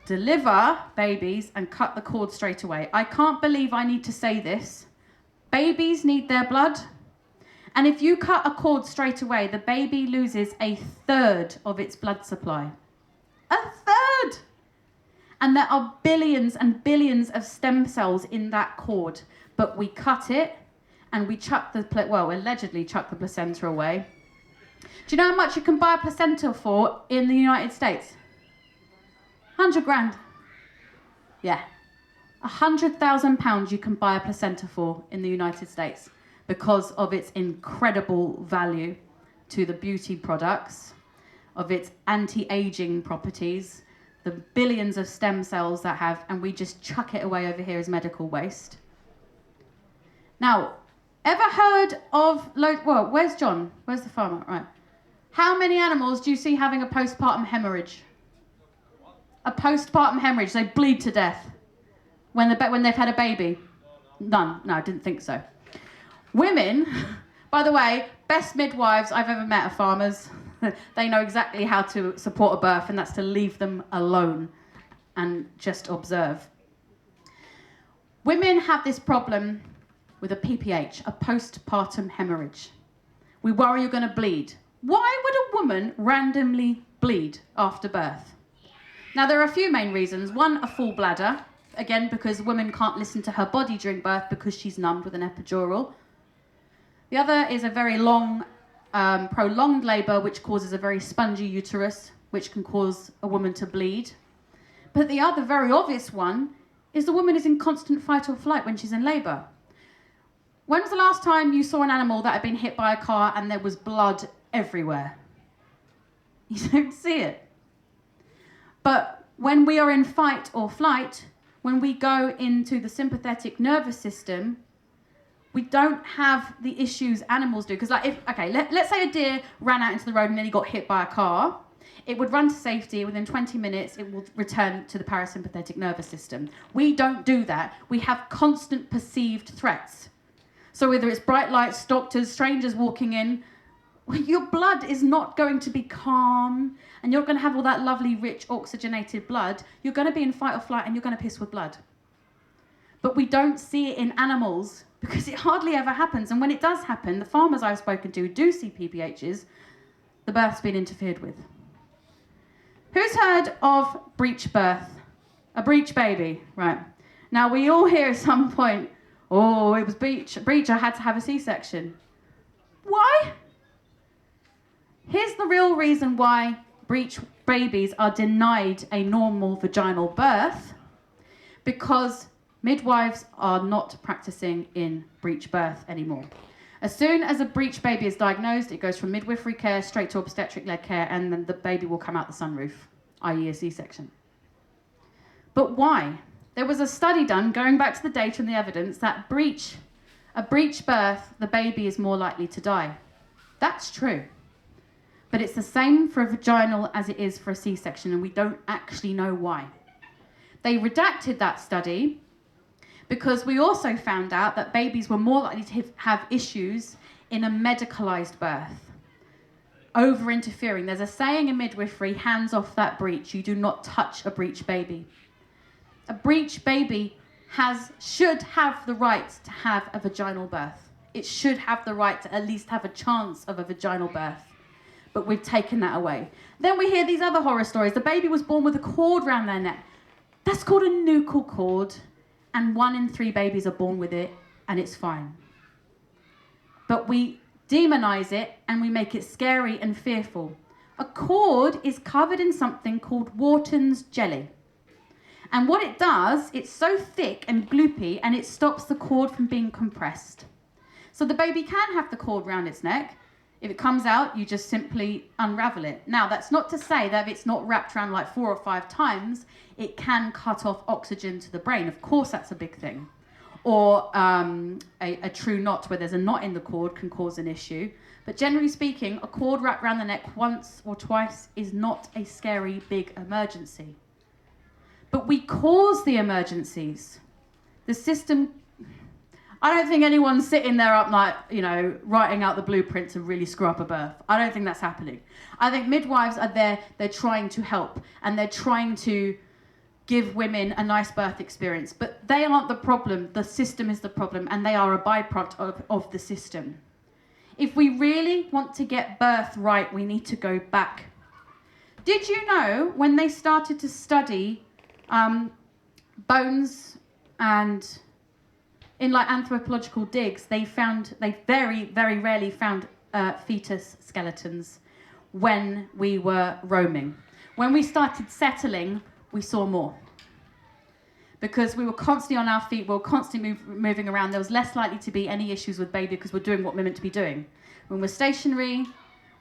deliver babies and cut the cord straight away. I can't believe I need to say this. Babies need their blood. And if you cut a cord straight away, the baby loses a third of its blood supply. A third! And there are billions and billions of stem cells in that cord. But we cut it and we allegedly chuck the placenta away. Do you know how much you can buy a placenta for in the United States? 100 grand. Yeah. £100,000 you can buy a placenta for in the United States because of its incredible value to the beauty products, of its anti-aging properties, the billions of stem cells that have, and we just chuck it away over here as medical waste. Now, ever heard of, where's John? Where's the farmer? Right. How many animals do you see having a postpartum hemorrhage? A postpartum hemorrhage, they bleed to death when they've had a baby. None. No, I didn't think so. Women, by the way, best midwives I've ever met are farmers. They know exactly how to support a birth, and that's to leave them alone and just observe. Women have this problem with a PPH, a postpartum hemorrhage. We worry you're going to bleed. Why would a woman randomly bleed after birth? Now, there are a few main reasons. One, a full bladder. again, because women can't listen to her body during birth because she's numbed with an epidural. The other is a very long, prolonged labour, which causes a very spongy uterus, which can cause a woman to bleed. But the other very obvious one is the woman is in constant fight or flight when she's in labour. When was the last time you saw an animal that had been hit by a car and there was blood everywhere? You don't see it. But when we are in fight or flight, when we go into the sympathetic nervous system, we don't have the issues animals do. Because let's say a deer ran out into the road and nearly got hit by a car. It would run to safety. Within 20 minutes, it will return to the parasympathetic nervous system. We don't do that. We have constant perceived threats. So whether it's bright lights, doctors, strangers walking in, your blood is not going to be calm, and you're going to have all that lovely, rich, oxygenated blood. You're going to be in fight or flight, and you're going to piss with blood. But we don't see it in animals because it hardly ever happens. And when it does happen, the farmers I've spoken to who do see PPHs, the birth's been interfered with. Who's heard of breech birth? A breech baby, right. Now, we all hear at some point, oh, it was breech, I had to have a C-section. Why? Here's the real reason why breech babies are denied a normal vaginal birth, because midwives are not practicing in breech birth anymore. As soon as a breech baby is diagnosed, it goes from midwifery care straight to obstetric-led care, and then the baby will come out the sunroof, i.e. a C-section. But why? There was a study done, going back to the data and the evidence, that a breech birth, the baby is more likely to die. That's true. But it's the same for a vaginal as it is for a C-section, and we don't actually know why. They redacted that study because we also found out that babies were more likely to have issues in a medicalised birth. Over-interfering. There's a saying in midwifery, hands off that breech. You do not touch a breech baby. A breech baby should have the right to have a vaginal birth. It should have the right to at least have a chance of a vaginal birth. But we've taken that away. Then we hear these other horror stories. The baby was born with a cord around their neck. That's called a nuchal cord, and 1 in 3 babies are born with it, and it's fine. But we demonize it, and we make it scary and fearful. A cord is covered in something called Wharton's jelly. And what it does, it's so thick and gloopy, and it stops the cord from being compressed. So the baby can have the cord around its neck. If it comes out, you just simply unravel it. Now, that's not to say that if it's not wrapped around like 4 or 5 times, it can cut off oxygen to the brain. Of course, that's a big thing. Or a true knot where there's a knot in the cord can cause an issue. But generally speaking, a cord wrapped around the neck once or twice is not a scary big emergency. But we cause the emergencies. The system... I don't think anyone's sitting there up like, writing out the blueprint to really screw up a birth. I don't think that's happening. I think midwives are there, they're trying to help, and they're trying to give women a nice birth experience. But they aren't the problem, the system is the problem, and they are a byproduct of the system. If we really want to get birth right, we need to go back. Did you know when they started to study bones and... in like anthropological digs, they very, very rarely found fetus skeletons when we were roaming. When we started settling, we saw more. Because we were constantly on our feet, we were constantly moving around, there was less likely to be any issues with baby because we're doing what we're meant to be doing. When we're stationary,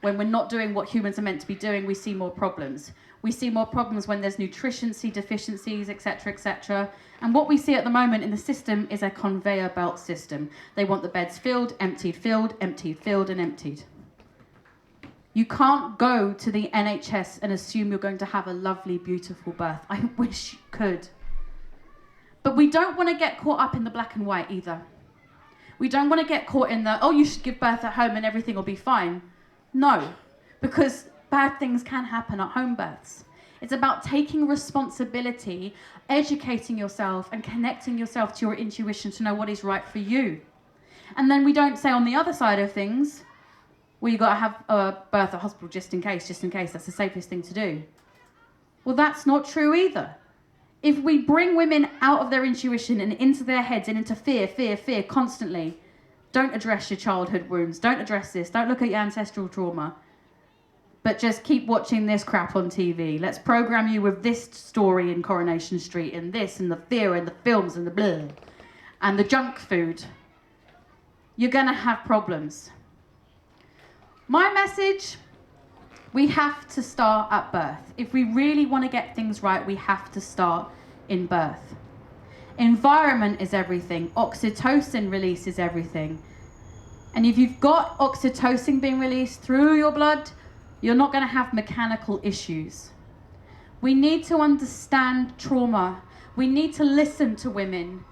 when we're not doing what humans are meant to be doing, we see more problems. We see more problems when there's nutrition deficiencies, etc., etc. And what we see at the moment in the system is a conveyor belt system. They want the beds filled, emptied, filled, emptied, filled, and emptied. You can't go to the NHS and assume you're going to have a lovely, beautiful birth. I wish you could. But we don't want to get caught up in the black and white either. We don't want to get caught in the, you should give birth at home and everything will be fine. No, because bad things can happen at home births. It's about taking responsibility, educating yourself, and connecting yourself to your intuition to know what is right for you. And then we don't say on the other side of things, well, you've got to have a birth at hospital just in case, that's the safest thing to do. Well, that's not true either. if we bring women out of their intuition and into their heads and into fear constantly, don't address your childhood wounds, don't address this, don't look at your ancestral trauma, but just keep watching this crap on TV. Let's program you with this story in Coronation Street and this and the fear and the films and the blah and the junk food. You're gonna have problems. My message, we have to start at birth. If we really want to get things right, we have to start in birth. Environment is everything. Oxytocin release is everything. And if you've got oxytocin being released through your blood, you're not going to have mechanical issues. We need to understand trauma. We need to listen to women.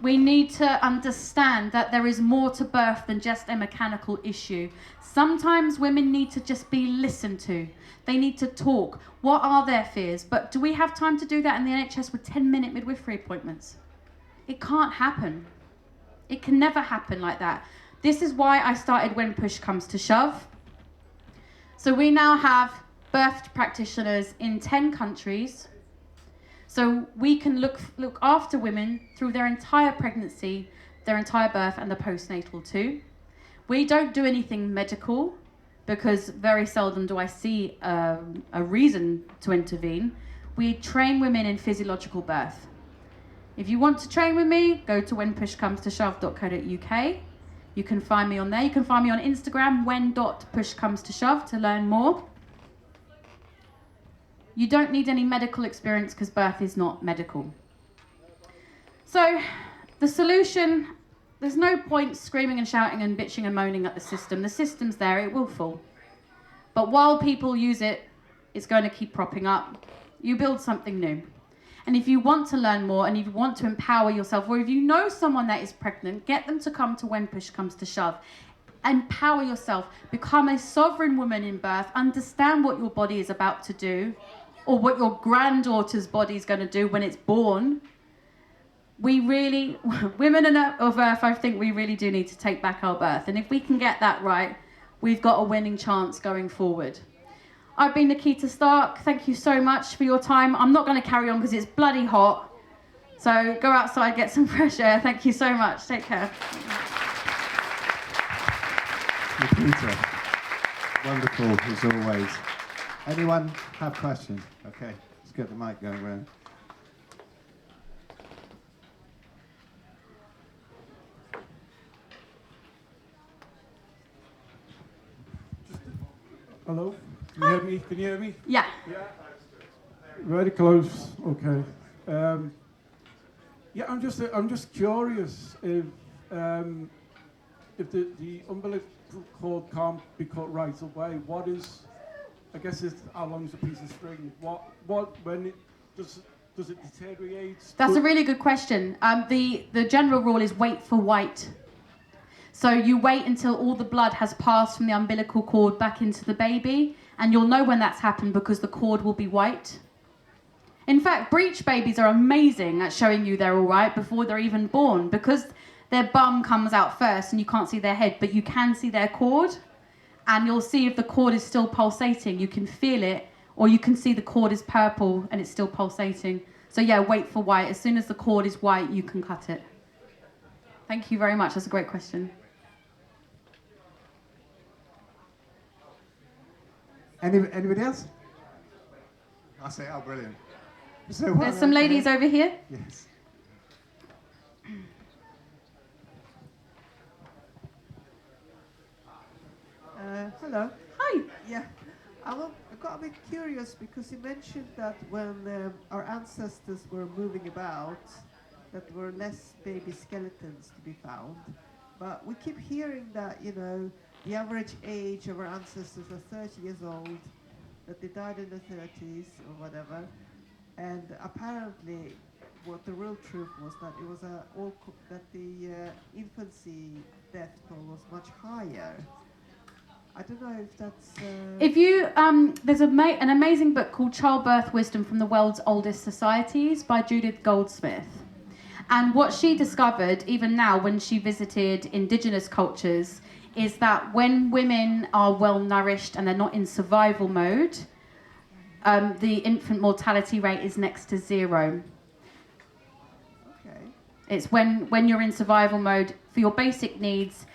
We need to understand that there is more to birth than just a mechanical issue. Sometimes women need to just be listened to. They need to talk. What are their fears? But do we have time to do that in the NHS with 10-minute midwifery appointments? It can't happen. It can never happen like that. This is why I started When Push Comes to Shove. So we now have birth practitioners in 10 countries. So we can look after women through their entire pregnancy, their entire birth, and the postnatal too. We don't do anything medical because very seldom do I see a reason to intervene. We train women in physiological birth. If you want to train with me, go to whenpushcomestosshove.co.uk. You can find me on there. You can find me on Instagram, when.pushcomestosshove, to learn more. You don't need any medical experience because birth is not medical. So the solution, there's no point screaming and shouting and bitching and moaning at the system. The system's there, it will fall. But while people use it, it's going to keep propping up. You build something new. And if you want to learn more and if you want to empower yourself, or if you know someone that is pregnant, get them to come to When Push Comes to Shove. Empower yourself. Become a sovereign woman in birth. Understand what your body is about to do, or what your granddaughter's body is going to do when it's born. We really, women of Earth, I think we really do need to take back our birth. And if we can get that right, we've got a winning chance going forward. I've been Nickita Starck. Thank you so much for your time. I'm not going to carry on because it's bloody hot. So go outside, get some fresh air. Thank you so much. Take care. Nickita, wonderful as always. Anyone have questions? Okay, let's get the mic going around. Hello? Can you hear me? Can you hear me? Yeah. Very close. Okay. Yeah, I'm just curious if the umbilical cord can't be cut right away. What is? I guess it's how long's a piece of string? When it does it deteriorate? That's a really good question. The general rule is wait for white. So you wait until all the blood has passed from the umbilical cord back into the baby, and you'll know when that's happened because the cord will be white. In fact, breech babies are amazing at showing you they're all right before they're even born, because their bum comes out first and you can't see their head, but you can see their cord, and you'll see if the cord is still pulsating. You can feel it, or you can see the cord is purple and it's still pulsating. So yeah, wait for white. As soon as the cord is white, you can cut it. Thank you very much. That's a great question. Anybody else? I say, oh, brilliant. So, There's some ladies over here. Yes. Hello. Hi. Yeah, I got a bit curious because you mentioned that when our ancestors were moving about, that there were less baby skeletons to be found. But we keep hearing that, the average age of our ancestors are 30 years old, that they died in their 30s or whatever. And apparently, what the real truth was that it was that the infancy death toll was much higher. I don't know if that's. If you there's an amazing book called Childbirth Wisdom from the World's Oldest Societies by Judith Goldsmith, and what she discovered, even now when she visited indigenous cultures, is that when women are well nourished and they're not in survival mode, the infant mortality rate is next to zero. It's when you're in survival mode for your basic needs,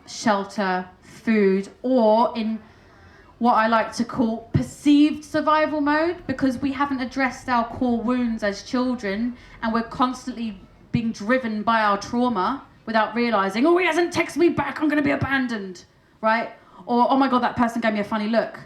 shelter, food, or in what I like to call perceived survival mode, because we haven't addressed our core wounds as children and we're constantly being driven by our trauma without realising, oh, he hasn't texted me back, I'm going to be abandoned, right? Or, oh my God, that person gave me a funny look.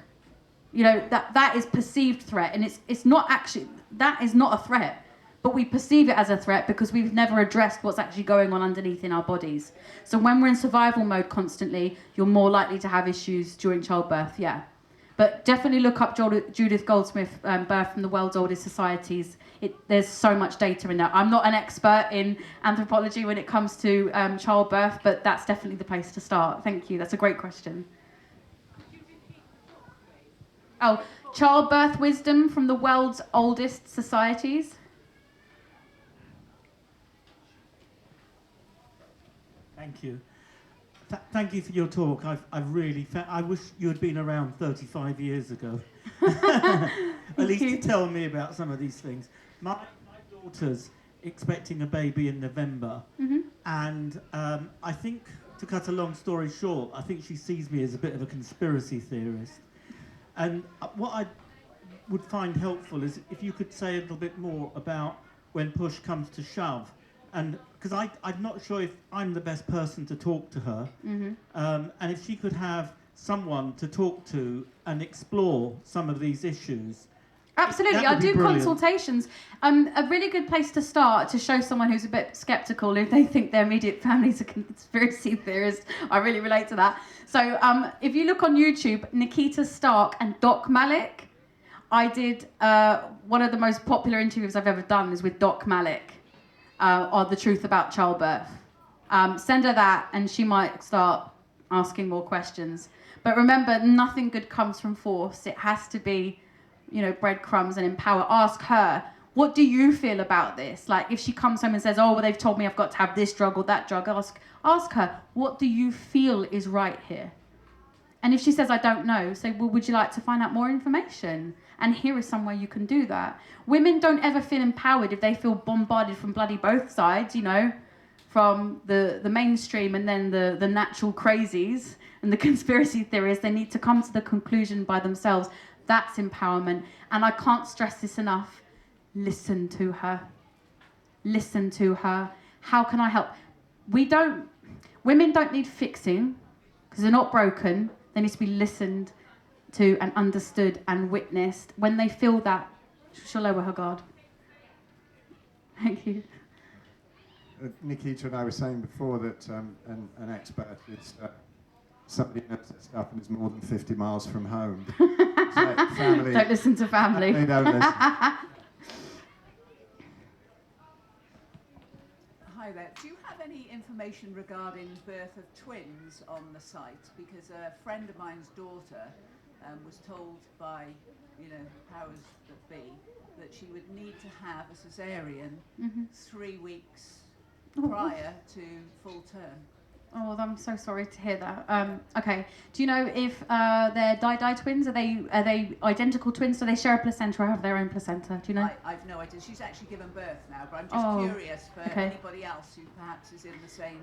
You know, that is perceived threat, and it's not actually, that is not a threat. But we perceive it as a threat because we've never addressed what's actually going on underneath in our bodies. So when we're in survival mode constantly, you're more likely to have issues during childbirth, yeah. But definitely look up Judith Goldsmith, Birth from the World's Oldest Societies. There's so much data in there. I'm not an expert in anthropology when it comes to childbirth, but that's definitely the place to start. Thank you, that's a great question. Oh, Childbirth Wisdom from the World's Oldest Societies. Thank you. Thank you for your talk. I've really I wish you had been around 35 years ago. At least to tell me about some of these things. My daughter's expecting a baby in November, and I think, to cut a long story short, I think she sees me as a bit of a conspiracy theorist. And what I would find helpful is if you could say a little bit more about when push comes to shove. And because I'm not sure if I'm the best person to talk to her, and if she could have someone to talk to and explore some of these issues. Absolutely, I do consultations. A really good place to start to show someone who's a bit sceptical if they think their immediate family's a conspiracy theorist. I really relate to that. So if you look on YouTube, Nickita, Starck and Doc Malik, I did one of the most popular interviews I've ever done is with Doc Malik. Or the truth about childbirth. Send her that and she might start asking more questions. But remember, nothing good comes from force. It has to be, you know, breadcrumbs and empower. Ask her, what do you feel about this? Like if she comes home and says, oh, well, they've told me I've got to have this drug or that drug, ask her, what do you feel is right here? And if she says, I don't know, say, well, would you like to find out more information? And here is somewhere you can do that. Women don't ever feel empowered if they feel bombarded from bloody both sides, you know, from the mainstream and then the natural crazies and the conspiracy theorists. They need to come to the conclusion by themselves. That's empowerment. And I can't stress this enough. Listen to her. Listen to her. How can I help? Women don't need fixing because they're not broken. They need to be listened to and understood and witnessed. When they feel that, she'll lower her guard. Thank you. Nickita and I were saying before that an expert is somebody who knows their stuff and is more than 50 miles from home. So family, don't listen to family. They don't listen. Hi there. Do you have any information regarding birth of twins on the site? Because a friend of mine's daughter was told by, you know, powers that be, that she would need to have a cesarean 3 weeks prior to full term. Oh, I'm so sorry to hear that. Okay. Do you know if they're Di twins? Are they identical twins? Do they share a placenta or have their own placenta? Do you know? I've no idea. She's actually given birth now, but I'm just curious for anybody else who perhaps is in the same...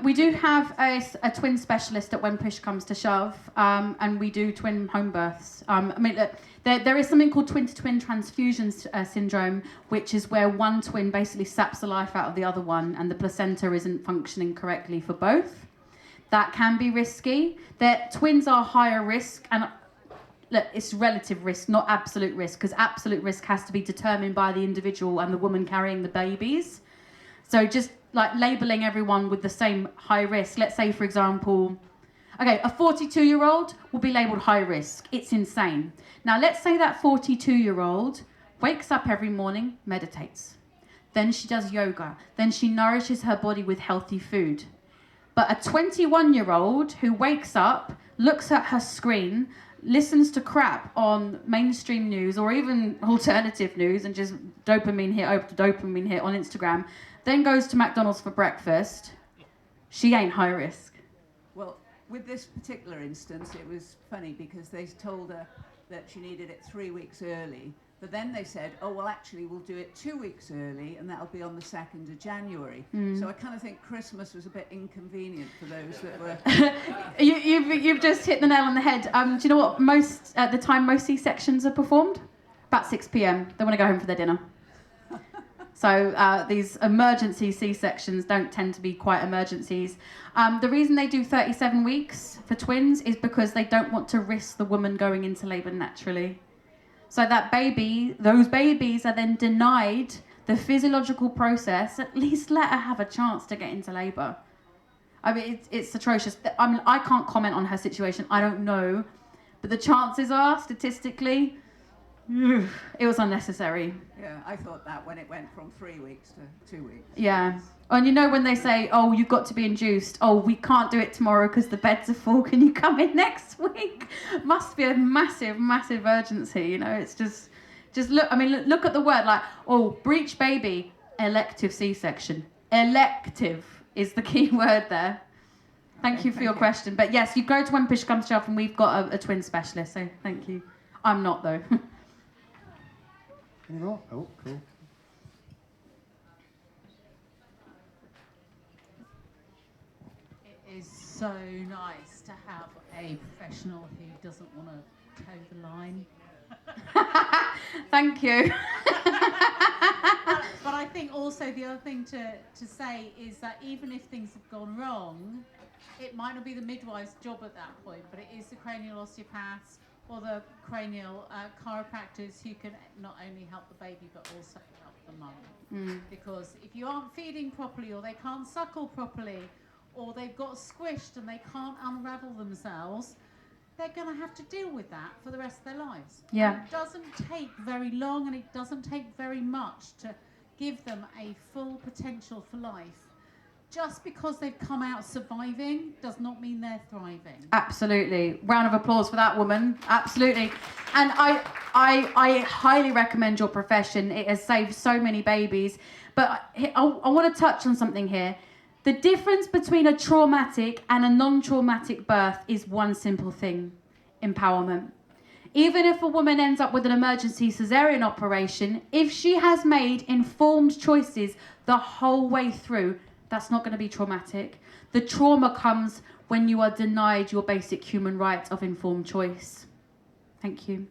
we do have a twin specialist at when push comes to shove, and we do twin home births. I mean, look, there is something called twin-to-twin transfusion syndrome, which is where one twin basically saps the life out of the other one and the placenta isn't functioning correctly for both. That can be risky. Twins are higher risk, and look, it's relative risk, not absolute risk, because absolute risk has to be determined by the individual and the woman carrying the babies. So just like labeling everyone with the same high risk. Let's say, for example, okay, a 42-year-old will be labelled high risk. It's insane. Now, let's say that 42-year-old wakes up every morning, meditates. Then she does yoga. Then she nourishes her body with healthy food. But a 21-year-old who wakes up, looks at her screen, listens to crap on mainstream news or even alternative news and just dopamine hit over dopamine hit on Instagram, then goes to McDonald's for breakfast, she ain't high risk. Well, with this particular instance, it was funny because they told her that she needed it 3 weeks early But then they said, oh, well, actually, we'll do it 2 weeks early, and that'll be on the 2nd of January. So I kind of think Christmas was a bit inconvenient for those that were... You've just hit the nail on the head. Do you know what at the time most C-sections are performed? About 6 p.m. They want to go home for their dinner. So these emergency C-sections don't tend to be quite emergencies. The reason they do 37 weeks for twins is because they don't want to risk the woman going into labour naturally. So those babies are then denied the physiological process. At least let her have a chance to get into labour. I mean, it's atrocious. I mean, I can't comment on her situation. I don't know. But the chances are, statistically, it was unnecessary. Yeah, I thought that when it went from 3 weeks to 2 weeks. Yeah. And you know when they say, oh, you've got to be induced. Oh, we can't do it tomorrow because the beds are full. Can you come in next week? Must be a massive, massive urgency. You know, it's just look. I mean, look at the word like, oh, breech baby, elective C-section. Elective is the key word there. Thank you for your question. But yes, you go to when push comes to shove and we've got a twin specialist. So thank you. I'm not though. Any more? Oh, cool. It is so nice to have a professional who doesn't want to toe the line. Thank you. But I think also the other thing to say is that even if things have gone wrong, it might not be the midwife's job at that point, but it is the cranial osteopaths or the cranial chiropractors who can not only help the baby but also help the mum. Because if you aren't feeding properly or they can't suckle properly or they've got squished and they can't unravel themselves, they're going to have to deal with that for the rest of their lives. Yeah. And it doesn't take very long and it doesn't take very much to give them a full potential for life. Just because they've come out surviving does not mean they're thriving. Absolutely. Round of applause for that woman. Absolutely. And I highly recommend your profession. It has saved so many babies. But I want to touch on something here. The difference between a traumatic and a non-traumatic birth is one simple thing: empowerment. Even if a woman ends up with an emergency cesarean operation, if she has made informed choices the whole way through, that's not going to be traumatic. The trauma comes when you are denied your basic human right of informed choice. Thank you.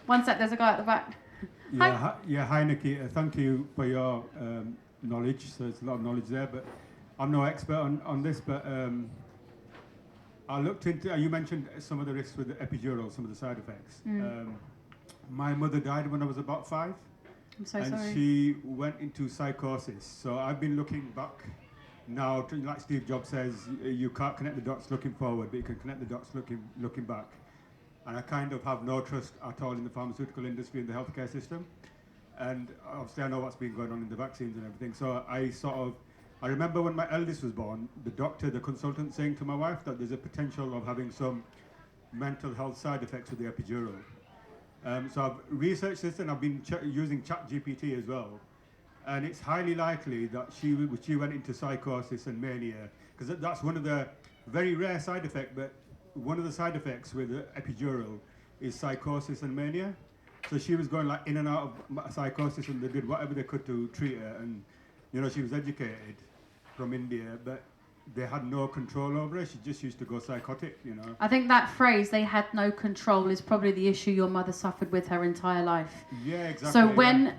One sec, there's a guy at the back. Hi Nickita. Thank you for your knowledge. So there's a lot of knowledge there, but I'm no expert on this, but I looked into, you mentioned some of the risks with the epidural, some of the side effects. My mother died when I was about 5. I'm so and sorry. she went into psychosis. So I've been looking back now, like Steve Jobs says, you can't connect the dots looking forward, but you can connect the dots looking back. And I kind of have no trust at all in the pharmaceutical industry and the healthcare system. And obviously I know what's been going on in the vaccines and everything. So I remember when my eldest was born, the consultant saying to my wife that there's a potential of having some mental health side effects with the epidural. So I've researched this and I've been using ChatGPT as well. And it's highly likely that she went into psychosis and mania, because that's one of the very rare side effects, but one of the side effects with the epidural is psychosis and mania. So she was going like in and out of psychosis and they did whatever they could to treat her. And, you know, she was educated from India, but they had no control over her. She just used to go psychotic, you know. I think that phrase, they had no control, is probably the issue your mother suffered with her entire life. Yeah, exactly. So when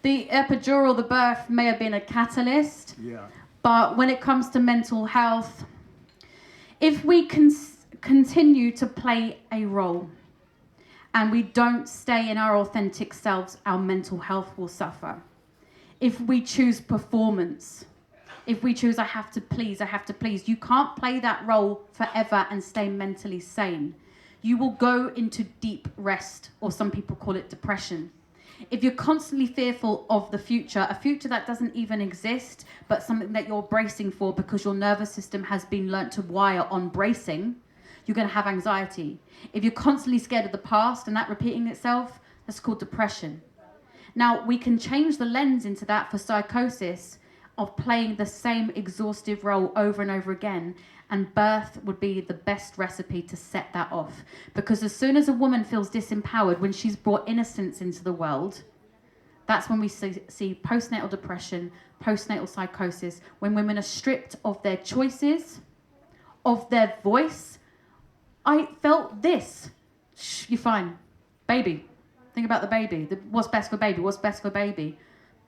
the epidural, the birth may have been a catalyst, but when it comes to mental health, if we continue to play a role and we don't stay in our authentic selves, our mental health will suffer. If we choose performance, if we choose I have to please, you can't play that role forever and stay mentally sane. You will go into deep rest, or some people call it depression. If you're constantly fearful of the future, a future that doesn't even exist, but something that you're bracing for because your nervous system has been learnt to wire on bracing, you're going to have anxiety. If you're constantly scared of the past and that repeating itself, that's called depression. Now, we can change the lens into that for psychosis, of playing the same exhaustive role over and over again. And birth would be the best recipe to set that off. Because as soon as a woman feels disempowered, when she's brought innocence into the world, that's when we see postnatal depression, postnatal psychosis, when women are stripped of their choices, of their voice. I felt this. Shh, you're fine. Baby. Think about the baby. What's best for baby? What's best for baby?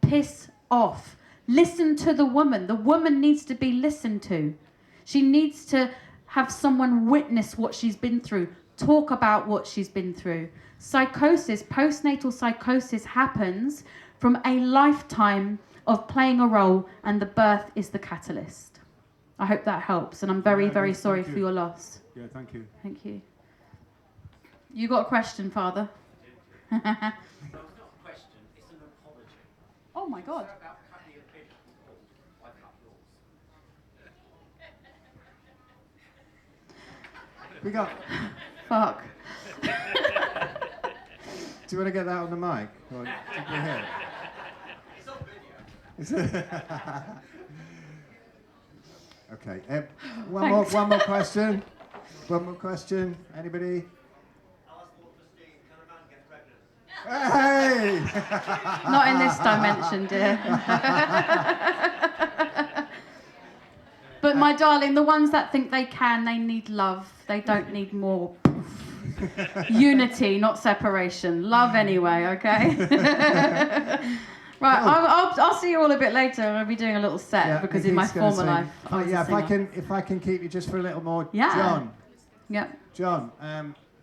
Piss off. Listen to the woman. The woman needs to be listened to. She needs to have someone witness what she's been through, talk about what she's been through. Psychosis, postnatal psychosis happens from a lifetime of playing a role, and the birth is the catalyst. I hope that helps, and I'm very, very sorry for your loss. Yeah, thank you. Thank you. You got a question, Father? No, it's not a question, it's an apology. Oh my God. Sorry about cutting your pigeon. I cut yours. We got. Fuck. Do you want to get that on the mic? Or did we hear it? It's on video. Okay. One more question. One more question. Anybody? I'll ask one for Steve. Can a man get pregnant? Hey! Not in this dimension, dear. But my darling, the ones that think they can, they need love. They don't need more unity, not separation. Love anyway, okay? Right, I'll see you all a bit later. I'll be doing a little set because in my former life, I was a singer. if I can keep you just for a little more, Yeah. John. Yep. John.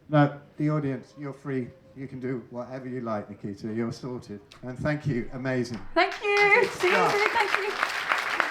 No, the audience, you're free. You can do whatever you like, Nickita. You're sorted. And thank you. Amazing. Thank you. See you soon. Thank you.